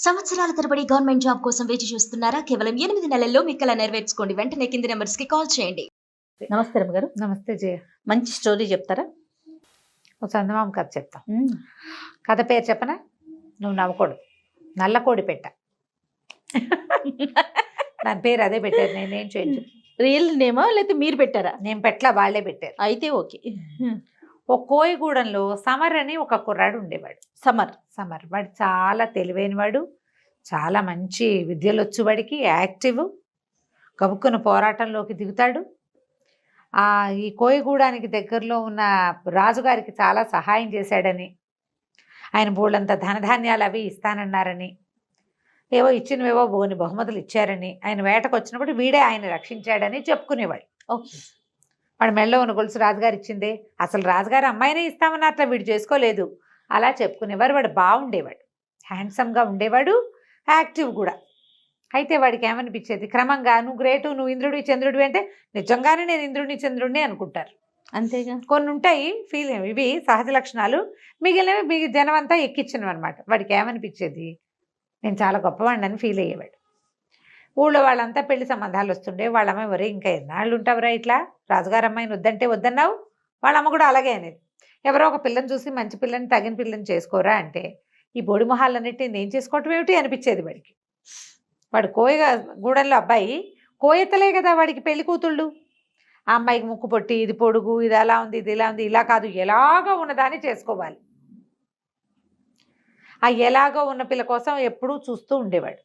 సంవత్సరాల తరబడి government job కోసం వేచి చూస్తున్నారా? కేవలం 8 నెలల్లో మీ కల నెరవేర్చుకోండి. వెంటనే కింది నంబర్స్‌కి కాల్ చేయండి. నమస్తే రమ్మగారు. నమస్తే జయ. మంచి స్టోరీ చెప్తారా? ఒక చందమామ కథ చెప్తా. కథ పేరు చెప్పనా? నువ్వు నవ్వకూడదు. నల్ల కోడి పెట్ట. దాని పేరు అదే పెట్టారు, నేనేం చేయను. రియల్ నేమా లేకపోతే మీరు పెట్టారా? నేను పెట్టలా, వాళ్ళే పెట్టారు. అయితే ఓకే. ఒక కోయిగూడెంలో సమర్ అని ఒక కుర్రాడు ఉండేవాడు. సమర్ వాడు చాలా తెలివైనవాడు, చాలా మంచి విద్యలు వచ్చు, వాడికి యాక్టివ్, గబుక్కున పోరాటంలోకి దిగుతాడు. ఈ కోయిగూడానికి దగ్గరలో ఉన్న రాజుగారికి చాలా సహాయం చేశాడని, ఆయన బోళ్ళంత ధనధాన్యాలు అవి ఇస్తానన్నారని, ఏవో ఇచ్చినవేవో బోని బహుమతులు ఇచ్చారని, ఆయన వేటకు వచ్చినప్పుడు వీడే ఆయన రక్షించాడని చెప్పుకునేవాడు. ఓకే. వాడు మెళ్ళో ఉన్న గొలుసు రాజుగారు ఇచ్చిందే, అసలు రాజుగారు అమ్మాయినే ఇస్తామని అట్లా వీడు చేసుకోలేదు, అలా చెప్పుకునేవారు. వాడు బాగుండేవాడు, హ్యాండ్సమ్గా ఉండేవాడు, యాక్టివ్ కూడా. అయితే వాడికి ఏమనిపించేది, క్రమంగా నువ్వు గ్రేటు, నువ్వు ఇంద్రుడి చంద్రుడివి అంటే నిజంగానే నేను ఇంద్రుడిని చంద్రుడిని అనుకుంటారు. అంతేగా. కొన్ని ఉంటాయి ఇవి సహజ లక్షణాలు, మిగిలినవి జనం అంతా ఎక్కించినవి అనమాట. వాడికి ఏమనిపించేది, నేను చాలా గొప్పవాడిని అని ఫీల్ అయ్యేవాడు. ఊళ్ళో వాళ్ళంతా పెళ్లి సంబంధాలు వస్తుండే, వాళ్ళ అమ్మాయి వరే ఇంకా ఎన్నాళ్ళు ఉంటావురా ఇట్లా, రాజుగారు అమ్మాయిని వద్దంటే వద్దన్నావు. వాళ్ళ అమ్మ కూడా అలాగే అనేది, ఎవరో ఒక పిల్లని చూసి మంచి పిల్లని తగిన పిల్లని చేసుకోరా అంటే, ఈ బొడి మొహాలన్నిటి నేను చేసుకోవటం ఏమిటి అనిపించేది వాడికి. వాడు గూడెంలో అబ్బాయి కోయతలే కదా వాడికి పెళ్లి కూతుళ్ళు. ఆ అమ్మాయికి ముక్కు పొట్టి, ఇది పొడుగు, ఇది అలా ఉంది, ఇది ఇలా ఉంది, ఇలా కాదు, ఎలాగో ఉన్నదాన్ని చేసుకోవాలి. ఆ ఎలాగో ఉన్న పిల్ల కోసం ఎప్పుడూ చూస్తూ ఉండేవాడు.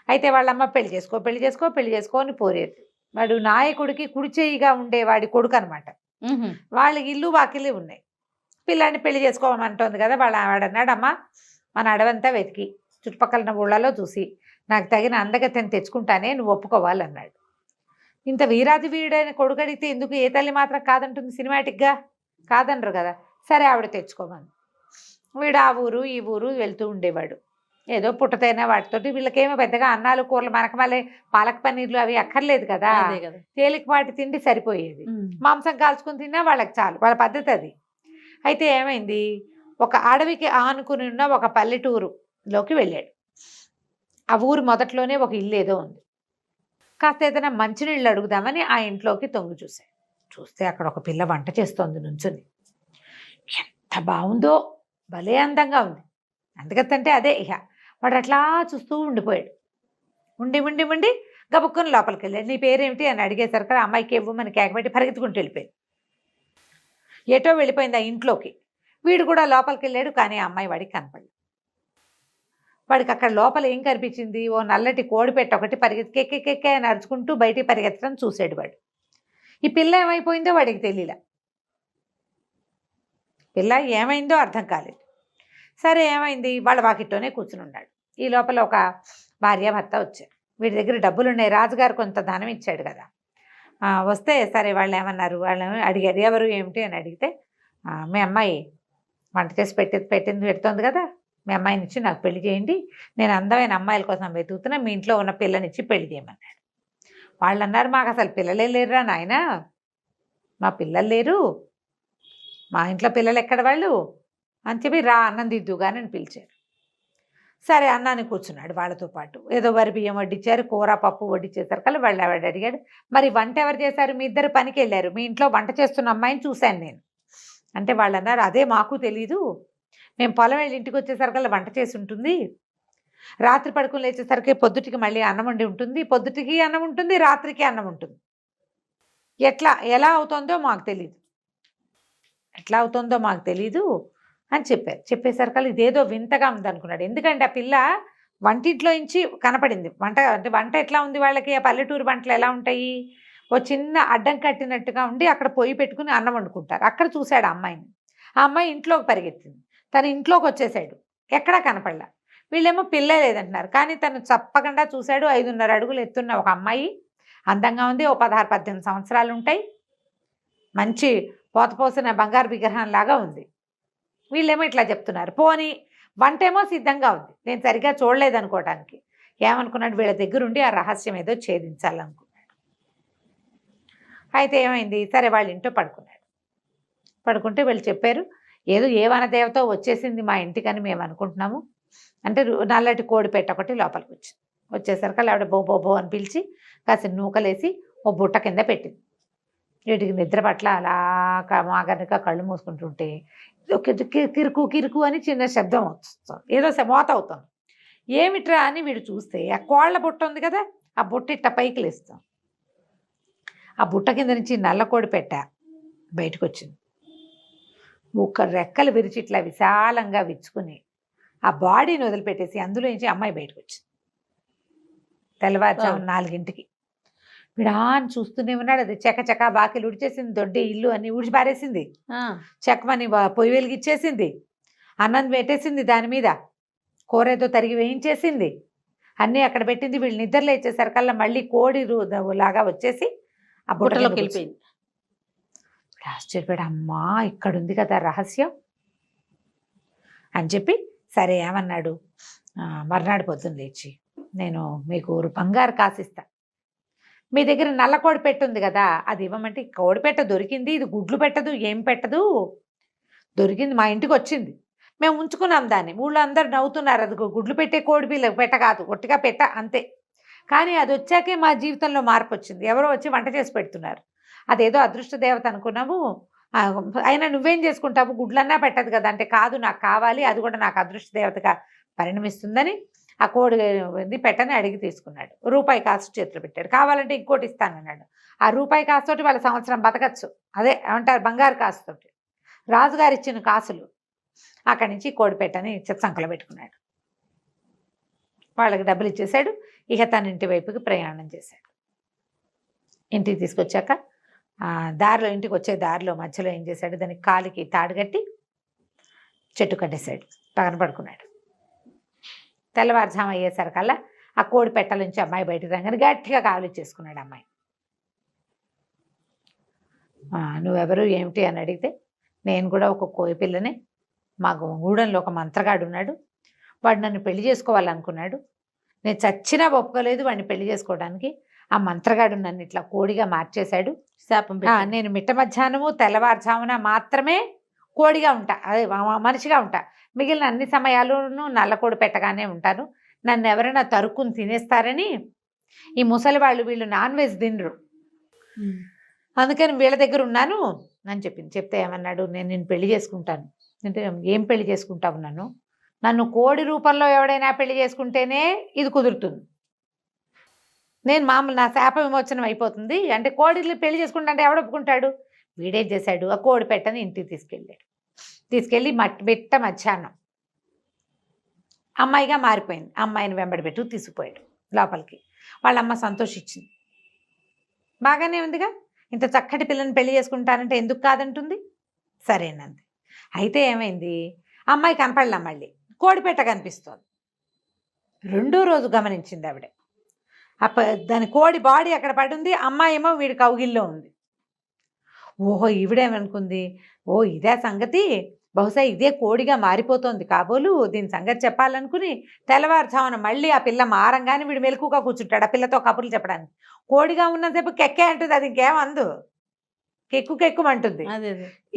అయితే వాళ్ళమ్మ పెళ్లి చేసుకో అని పోరేది. వాడు నాయకుడికి కుడిచేయిగా ఉండేవాడి కొడుకు అనమాట. వాళ్ళకి ఇల్లు వాకిలి ఉన్నాయి. పిల్లాన్ని పెళ్లి చేసుకోమంటోంది కదా, వాడన్నాడు, అమ్మ మన అడవంతా వెతికి చుట్టుపక్కల ఊళ్ళలో చూసి నాకు తగిన అందగతని తెచ్చుకుంటానే, నువ్వు ఒప్పుకోవాలన్నాడు. ఇంత వీరాది వీడైన కొడుకు అడిగితే ఎందుకు, ఏ తల్లి మాత్రం కాదంటుంది, సినిమాటిక్గా కాదనరు కదా. సరే ఆవిడ తెచ్చుకోమని. వీడు ఆ ఊరు ఈ ఊరు వెళ్తూ ఉండేవాడు. ఏదో పుట్టతైనా వాటితోటి, వీళ్ళకేమో పెద్దగా అన్నాలు కూరలు మనకు మళ్ళీ పాలక పన్నీర్లు అవి అక్కర్లేదు కదా, తేలికపాటి తిండి సరిపోయేది. మాంసం కాల్చుకుని తిన్నా వాళ్ళకి చాలు, వాళ్ళ పద్ధతి అది. అయితే ఏమైంది, ఒక అడవికి ఆనుకుని ఉన్న ఒక పల్లెటూరులోకి వెళ్ళాడు. ఆ ఊరు మొదట్లోనే ఒక ఇల్లు ఏదో ఉంది. కాస్త ఏదైనా మంచినీళ్ళు అడుగుదామని ఆ ఇంట్లోకి తొంగి చూస్తే అక్కడ ఒక పిల్ల వంట చేస్తోంది నుంచుని. ఎంత బాగుందో, భలే అందంగా ఉంది. అందుకంటే అదే ఇక వాడు అట్లా చూస్తూ ఉండిపోయాడు. ఉండి గబుక్కుని లోపలికి వెళ్ళాడు. నీ పేరేమిటి అని అడిగేసరికి ఆ అమ్మాయికి ఇవ్వమని కేకబెట్టి పరిగెత్తుకుంటూ వెళ్ళిపోయింది. ఏటో వెళ్ళిపోయింది ఆ ఇంట్లోకి. వీడు కూడా లోపలికి వెళ్ళాడు, కానీ ఆ అమ్మాయి వాడికి కనపడలేదు. వాడికి అక్కడ లోపల ఏం కనిపించింది, ఓ నల్లటి కోడిపెట్ట ఒకటి కెక్కే అని అరుచుకుంటూ బయటికి పరిగెత్తడం చూశాడు వాడు. ఈ పిల్ల ఏమైపోయిందో వాడికి తెలియలే. పిల్ల ఏమైందో అర్థం కాలేదు. సరే ఏమైంది, వాళ్ళ వాకిట్లోనే కూర్చుని ఉన్నాడు. ఈ లోపల ఒక భార్య భర్త వచ్చారు. వీడి దగ్గర డబ్బులు ఉన్నాయి, రాజుగారు కొంత ధనం ఇచ్చాడు కదా. వస్తే సరే వాళ్ళు ఏమన్నారు, వాళ్ళని అడిగారు, ఎవరు ఏమిటి అని అడిగితే, మీ అమ్మాయి వంట చేసి పెడుతోంది కదా, మీ అమ్మాయిని ఇచ్చి నాకు పెళ్లి చేయండి, నేను అందమైన అమ్మాయిల కోసం వెతుకుతున్నా, మీ ఇంట్లో ఉన్న పిల్లనిచ్చి పెళ్లి చేయమన్నాడు. వాళ్ళు అన్నారు, మాకు అసలు పిల్లలే లేరురా నాయన, మా పిల్లలు లేరు, మా ఇంట్లో పిల్లలు ఎక్కడ వాళ్ళు అని చెప్పి, రా అన్నం దిద్దుగాని అని పిలిచారు. సరే అన్నాన్ని కూర్చున్నాడు వాళ్ళతో పాటు. ఏదో వరి బియ్యం వడ్డించారు, కూర పప్పు వడ్డించేసారు కదా. వాళ్ళు ఆవిడ అడిగాడు, మరి వంట ఎవరు చేశారు, మీ ఇద్దరు పనికి వెళ్ళారు, మీ ఇంట్లో వంట చేస్తున్న అమ్మాయిని చూశాను నేను అంటే, వాళ్ళు అన్నారు, అదే మాకు తెలీదు, మేము పొలం వెళ్ళి ఇంటికి వచ్చేసరికల్లా వంట చేసి ఉంటుంది, రాత్రి పడుకుని లేచేసరికి పొద్దుటికి మళ్ళీ అన్నం వండి ఉంటుంది, పొద్దుటికి అన్నం ఉంటుంది, రాత్రికి అన్నం ఉంటుంది, ఎలా అవుతుందో మాకు తెలీదు అని చెప్పారు. చెప్పేసరికల్లా ఇదేదో వింతగా ఉందనుకున్నాడు. ఎందుకంటే ఆ పిల్ల వంటింట్లో నుంచి కనపడింది. వంట ఎట్లా ఉంది వాళ్ళకి, ఆ పల్లెటూరు వంటలు ఎలా ఉంటాయి, ఓ చిన్న అడ్డం కట్టినట్టుగా ఉండి అక్కడ పొయ్యి పెట్టుకుని అన్నం వండుకుంటారు. అక్కడ చూశాడు ఆ అమ్మాయిని. ఆ అమ్మాయి ఇంట్లోకి పరిగెత్తింది. తను ఇంట్లోకి వచ్చేసాడు, ఎక్కడా కనపడలా. వీళ్ళేమో పిల్ల లేదంటున్నారు, కానీ తను తప్పకుండా చూశాడు. 5.5 అడుగులు ఎత్తున్న ఒక అమ్మాయి, అందంగా ఉంది, ఓ 16-18 సంవత్సరాలు ఉంటాయి, మంచి పోతపోసిన బంగారు విగ్రహం లాగా ఉంది. వీళ్ళేమో ఇట్లా చెప్తున్నారు. పోనీ వంట ఏమో సిద్ధంగా ఉంది, నేను సరిగ్గా చూడలేదనుకోవటానికి. ఏమనుకున్నాడు, వీళ్ళ దగ్గరుండి ఆ రహస్యం ఏదో ఛేదించాలనుకున్నాడు. అయితే ఏమైంది, సరే వాళ్ళ ఇంట్లో పడుకుంటే వీళ్ళు చెప్పారు, ఏదో ఏ వనదేవతో వచ్చేసింది మా ఇంటికని మేము అనుకుంటున్నాము, అంటే నల్లటి కోడి పెట్ట ఒకటి లోపలికి వచ్చింది. వచ్చేసరికి ఆవిడ బో బో బో అని పిలిచి కాస్త నూకలేసి ఓ బుట్ట కింద పెట్టింది. వీటికి నిద్ర పట్ల అలా మాగనక కళ్ళు మూసుకుంటుంటే కిరుకు కిరుకు అని చిన్న శబ్దం వస్తుంది, ఏదో మోత అవుతుంది. ఏమిట్రా అని వీడు చూస్తే ఆ కోళ్ళ బుట్ట ఉంది కదా, ఆ బుట్ట ఇట్ట పైకి లేస్తాం. ఆ బుట్ట కింద నుంచి నల్లకోడి పెట్ట బయటకు వచ్చింది. ఒక రెక్కలు విరిచి ఇట్లా విశాలంగా విచ్చుకుని ఆ బాడీని వదిలిపెట్టేసి అందులో నుంచి అమ్మాయి బయటకు వచ్చింది. తెల్లవారుజాము 4ంటికి. విడాన్ చూస్తూనే ఉన్నాడు. అది చకచక బాకిలు ఉడిచేసింది, దొడ్డి ఇల్లు అన్ని ఊడిచి పారేసింది, చెక్కమని పొయ్యి వెలిగిచ్చేసింది, అన్నం పెట్టేసింది, దాని మీద కూర ఏదో తరిగి వేయించేసింది, అన్నీ అక్కడ పెట్టింది. వీళ్ళు నిద్రలో ఇచ్చేసరికల్లా మళ్ళీ కోడి లాగా వచ్చేసి ఆ బుట్టలోకి వెళ్ళిపోయింది. ఆశ్చర్యపోయాడు, అమ్మా ఇక్కడ ఉంది కదా రహస్యం అని చెప్పి సరే ఏమన్నాడు, మర్నాడు పొద్దున్న లేచి నేను మీకు బంగారు కాసిస్తా, మీ దగ్గర నల్ల కోడి పెట్టుంది కదా అది ఇవ్వమంటే, కోడి పెట్ట దొరికింది, ఇది గుడ్లు పెట్టదు ఏం పెట్టదు, దొరికింది మా ఇంటికి వచ్చింది, మేము ఉంచుకున్నాం దాన్ని, ఊళ్ళో అందరు నవ్వుతున్నారు, అది గుడ్లు పెట్టే కోడి పిల్ల పెట్ట కాదు, ఒట్టిగా పెట్ట అంతే, కానీ అది వచ్చాకే మా జీవితంలో మార్పు వచ్చింది, ఎవరో వచ్చి వంట చేసి పెడుతున్నారు, అదేదో అదృష్ట దేవత అనుకున్నాము, అయినా నువ్వేం చేసుకుంటావు, గుడ్లన్నా పెట్టదు కదా అంటే, కాదు నాకు కావాలి, అది కూడా నాకు అదృష్ట దేవతగా పరిణమిస్తుందని ఆ కోడి పెట్టని అడిగి తీసుకున్నాడు. రూపాయి కాసు చేతులు పెట్టాడు, కావాలంటే ఇంకోటి ఇస్తానన్నాడు. ఆ రూపాయి కాసుతోటి వాళ్ళ సంవత్సరం బతకచ్చు, అదే ఏమంటారు బంగారు కాసుతోటి, రాజుగారు ఇచ్చిన కాసులు. అక్కడి నుంచి కోడి పెట్టని సంకలో పెట్టుకున్నాడు, వాళ్ళకి డబ్బులు ఇచ్చేశాడు. ఇక తన ఇంటి వైపుకి ప్రయాణం చేశాడు. ఇంటికి తీసుకొచ్చాక దారిలో, ఇంటికి వచ్చే దారిలో మధ్యలో ఏం చేశాడు, దానికి కాలికి తాడు కట్టి చెట్టు కట్టేశాడు, పక్కన పడుకున్నాడు. తెల్లవారుజాము అయ్యేసరికల్లా ఆ కోడి పెట్టల నుంచి అమ్మాయి బయటకు రాగానే గట్టిగా కావలిచ్చేసుకున్నాడు అమ్మాయి. నువ్వెవరు ఏమిటి అని అడిగితే, నేను కూడా ఒక కోయి పిల్లని, మా గూడెంలో ఒక మంత్రగాడు ఉన్నాడు, వాడు నన్ను పెళ్లి చేసుకోవాలనుకున్నాడు, నేను చచ్చినా ఒప్పుకోలేదు వాడిని పెళ్లి చేసుకోవడానికి, ఆ మంత్రగాడు నన్ను ఇట్లా కోడిగా మార్చేశాడు, శాపం నేను మిట్ట మధ్యాహ్నము తెల్లవారుజామున మాత్రమే కోడిగా ఉంటా, అదే మనిషిగా ఉంటా, మిగిలిన అన్ని సమయాల్లోనూ నల్లకోడి పెట్టగానే ఉంటాను, నన్ను ఎవరైనా తరుక్కుని తినేస్తారని ఈ ముసలి వాళ్ళు వీళ్ళు నాన్ వెజ్ తినరు, అందుకని వీళ్ళ దగ్గర ఉన్నాను అని చెప్పింది. చెప్తే ఏమన్నాడు, నేను నిన్ను పెళ్లి చేసుకుంటాను అంటే, ఏం పెళ్లి చేసుకుంటావు, నన్ను కోడి రూపంలో ఎవడైనా పెళ్లి చేసుకుంటేనే ఇది కుదురుతుంది, నేను మామూలు నా శాప విమోచనం అయిపోతుంది అంటే, కోడిని పెళ్లి చేసుకుంటా అంటే ఎవడు ఒప్పుకుంటాడు. వీడేం చేశాడు, ఆ కోడి పెట్టని ఇంటికి తీసుకెళ్ళాడు. తీసుకెళ్ళి మిట్ట మధ్యాహ్నం అమ్మాయిగా మారిపోయింది. అమ్మాయిని వెంబడి పెట్టు తీసుకుపోయాడు లోపలికి. వాళ్ళమ్మ సంతోషించింది, బాగానే ఉందిగా, ఇంత చక్కటి పిల్లని పెళ్లి చేసుకుంటానంటే ఎందుకు కాదంటుంది, సరేనంది. అయితే ఏమైంది, అమ్మాయి కనపడలా, మళ్ళీ కోడిపెట్ట కనిపిస్తోంది. రెండో రోజు గమనించింది ఆవిడ, దాని కోడి బాడీ అక్కడ పడుంది, అమ్మాయి ఏమో వీడి కౌగిల్లో ఉంది. ఓహో ఈవిడేమనుకుంది, ఓ ఇదే సంగతి, బహుశా ఇదే కోడిగా మారిపోతోంది కాబోలు, దీని సంగతి చెప్పాలనుకుని తెల్లవారుజామున మళ్ళీ ఆ పిల్ల మారంగానే వీడు మెలకుగా కూర్చుంటాడు ఆ పిల్లతో కబుర్లు చెప్పడానికి. కోడిగా ఉన్నసేపు కెక్కే అంటుంది, అది ఇంకేమందు, కెక్కుమంటుంది.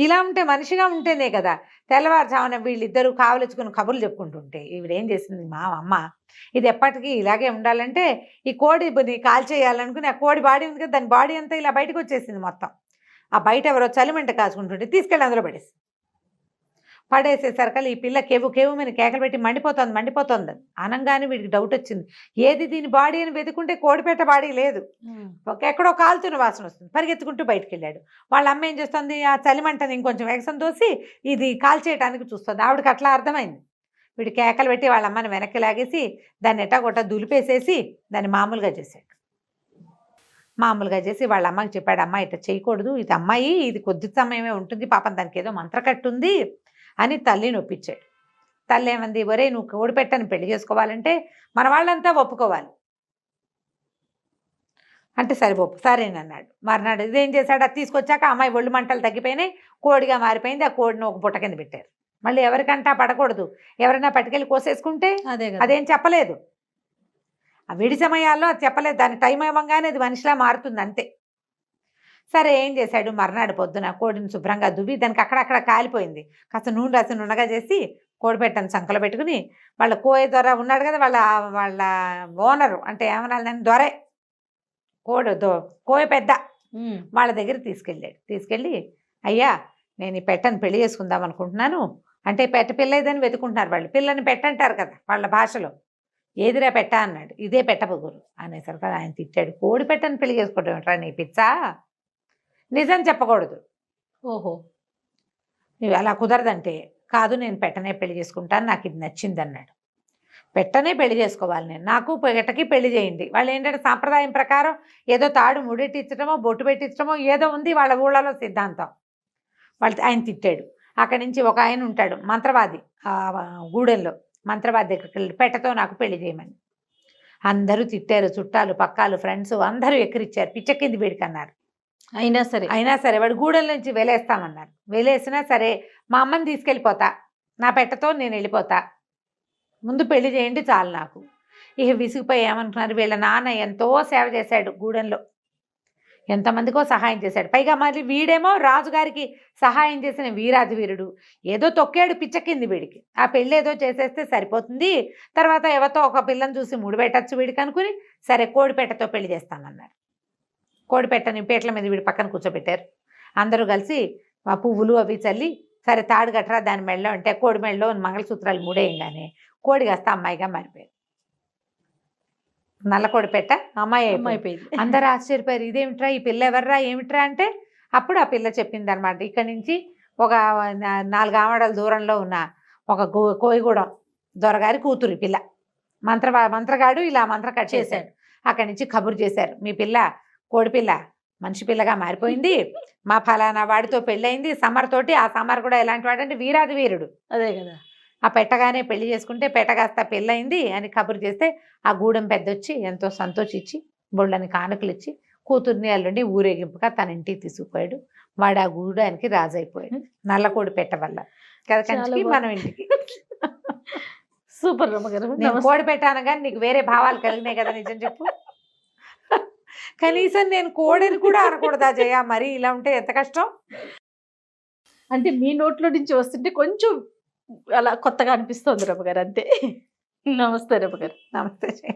ఇలా ఉంటే మనిషిగా ఉంటేనే కదా. తెల్లవారుజామున వీళ్ళిద్దరూ కావలించుకుని కబుర్లు చెప్పుకుంటుంటే ఈవిడేం చేసింది, మా అమ్మ ఇది ఎప్పటికీ ఇలాగే ఉండాలంటే ఈ కోడిని కాల్చేయాలనుకుని, ఆ కోడి బాడీ ఉంది కదా, దాని బాడీ అంతా ఇలా బయటకు వచ్చేసింది మొత్తం. ఆ బయట ఎవరో చలిమంట కాచుకుంటుంటే తీసుకెళ్ళి అందులో పడేసేసరికి ఈ పిల్ల కేవు మీద కేకలు పెట్టి మండిపోతుంది అనంగానే వీడికి డౌట్ వచ్చింది, ఏది దీని బాడీ అని వెతుకుంటే కోడిపేట బాడీ లేదు, ఎక్కడో కాలుతున్న వాసన వస్తుంది, పరిగెత్తుకుంటూ బయటకు వెళ్ళాడు. వాళ్ళ అమ్మ ఏం చేస్తుంది, ఆ చలిమంటని ఇంకొంచెం ఎగసం దోసి ఇది కాల్చేయడానికి చూస్తుంది. ఆవిడకి అట్లా అర్థమైంది. వీడు కేకలు పెట్టి వాళ్ళ అమ్మని వెనక్కి లాగేసి దాన్ని ఎట్టాగొట్ట దులిపేసేసి దాన్ని మామూలుగా చేసి వాళ్ళ అమ్మకి చెప్పాడు, అమ్మ ఇట్లా చేయకూడదు, ఇది అమ్మాయి, ఇది కొద్ది సమయమే ఉంటుంది, పాపం దానికి ఏదో మంత్రకట్టుంది అని తల్లిని ఒప్పించాడు. తల్లి ఏమంది, ఒరే నువ్వు కోడిపెట్టని పెళ్లి చేసుకోవాలంటే మన వాళ్ళంతా ఒప్పుకోవాలి అంటే, సరేనన్నాడు. మర్నాడు ఇదేం చేశాడు, అది తీసుకొచ్చాక అమ్మాయి ఒళ్ళు మంటలు తగ్గిపోయినాయి, కోడిగా మారిపోయింది. ఆ కోడిని ఒక పుట్ట కింద పెట్టారు. మళ్ళీ ఎవరికంటా పడకూడదు, ఎవరైనా పట్టుకెళ్ళి కోసేసుకుంటే అదేం చెప్పలేదు. ఆ విడి సమయాల్లో అది చెప్పలేదు, దాని టైం ఇవ్వగానే అది మనిషిలా మారుతుంది అంతే. సరే ఏం చేశాడు, మర్నాడు పొద్దున కోడిని శుభ్రంగా దువ్వి దానికి అక్కడక్కడ కాలిపోయింది, కాస్త నూనె రాసి నున్నగా చేసి కోడిపెట్టని సంకలో పెట్టుకుని వాళ్ళ కోయ దొర ఉన్నాడు కదా, వాళ్ళ ఓనరు అంటే ఏమన్నా దొరే కోయ పెద్ద వాళ్ళ దగ్గర తీసుకెళ్ళి అయ్యా నేను ఈ పెట్టని పెళ్లి చేసుకుందాం అనుకుంటున్నాను అంటే పెట్ట పిల్ల ఏదని వెతుకుంటున్నారు వాళ్ళు, పిల్లని పెట్టంటారు కదా వాళ్ళ భాషలో, ఏదిరా పెట్ట అన్నాడు. ఇదే పెట్టబొగురు అనేసరికి ఆయన తిట్టాడు, కోడి పెట్టని పెళ్లి చేసుకోవడం ఏంట్రా నీ పిచ్చా, నిజం చెప్పకూడదు. ఓహో, నువ్వు అలా కుదరదంటే, కాదు నేను పెట్టనే పెళ్లి చేసుకుంటాను, నాకు ఇది నచ్చింది అన్నాడు. పెట్టనే పెళ్లి చేసుకోవాలి నేను, నాకు పెట్టకి పెళ్లి చేయండి. వాళ్ళు ఏంటంటే సాంప్రదాయం ప్రకారం ఏదో తాడు ముడెట్టించడమో బొట్టు పెట్టించడమో ఏదో ఉంది వాళ్ళ ఊళ్ళలో సిద్ధాంతం. ఆయన తిట్టాడు. అక్కడి నుంచి ఒక ఆయన ఉంటాడు మంత్రవాది, గూడెంలో మంత్రవాది దగ్గరికి వెళ్ళి పెట్టతో నాకు పెళ్లి చేయమని. అందరూ తిట్టారు, చుట్టాలు పక్కాలు ఫ్రెండ్స్ అందరూ ఎక్కిరిచ్చారు, పిచ్చకింది వేడికన్నారు. అయినా సరే వాడు గూడెం నుంచి వెలేస్తామన్నారు. వెలేసినా సరే మా అమ్మని తీసుకెళ్ళిపోతా, నా పెట్టతో నేను వెళ్ళిపోతా, ముందు పెళ్లి చేయండి చాలు నాకు. ఇక విసిగిపోయి ఏమనుకున్నారు, వీళ్ళ నాన్న ఎంతో సేవ చేశాడు గూడెంలో, ఎంతమందికో సహాయం చేశాడు. పైగా మరి వీడేమో రాజుగారికి సహాయం చేసిన వీరాది వీరుడు, ఏదో తొక్కాడు పిచ్చకింది వీడికి. ఆ పెళ్ళి ఏదో చేసేస్తే సరిపోతుంది, తర్వాత ఎవరితో ఒక పిల్లని చూసి ముడిపెట్టచ్చు వీడికి అనుకుని సరే కోడిపెట్టతో పెళ్లి చేస్తామన్నారు. కోడిపెట్టని పీటల మీద వీడి పక్కన కూర్చోబెట్టారు. అందరూ కలిసి ఆ పువ్వులు అవి చల్లి సరే తాడు గట్రా దాని మెడలో అంటే కోడి మెడలో మంగళసూత్రాలు మూడేయంగానే కోడి కాస్త అమ్మాయిగా మారిపోయారు. నల్ల కోడి పెట్ట అమ్మాయి అయిపోయింది. అందరూ ఆశ్చర్యపోయారు, ఇదేమిట్రా ఈ పిల్ల ఎవర్రా ఏమిట్రా అంటే అప్పుడు ఆ పిల్ల చెప్పింది అనమాట, ఇక్కడి నుంచి ఒక 4 ఆమడల దూరంలో ఉన్న ఒక కోయిగూడెం దొరగారి కూతురు పిల్ల. మంత్రగాడు ఇలా మంత్ర కట్ చేశాడు. అక్కడి నుంచి కబురు చేశారు, మీ పిల్ల కోడిపిల్ల మనిషి పిల్లగా మారిపోయింది, మా ఫలానా వాడితో పెళ్ళయింది సమర్తోటి. ఆ సమర్ కూడా ఎలాంటి వాడంటే వీరాది వీరుడు. అదే కదా, ఆ పెట్టగానే పెళ్లి చేసుకుంటే పెట్టగాస్త పెళ్ళయింది అని కబురు చేస్తే ఆ గూడెం పెద్దొచ్చి ఎంతో సంతోషించి బొళ్ళని కానుకలు ఇచ్చి కూతుర్ని అల్లుండి ఊరేగింపుగా తన ఇంటికి తీసుకుపోయాడు. వాడు ఆ గూడానికి రాజు అయిపోయాడు నల్లకోడి పెట్ట వల్ల కదా. కంచికి మనం ఇంటికి. సూపర్ రమ్మగారు. నేను కోడి పెట్టాను కానీ నీకు వేరే భావాలు కలిగినాయి కదా, నిజం చెప్పు. కనీసం నేను కోడిని కూడా అనకూడదా జయ, మరి ఇలా ఉంటే ఎంత కష్టం. అంటే మీ నోట్లో నుంచి వస్తుంటే కొంచెం అలా కొత్తగా అనిపిస్తుంది రమ్మగారు, అంతే. నమస్తే రమ్మగారు. నమస్తే జయ.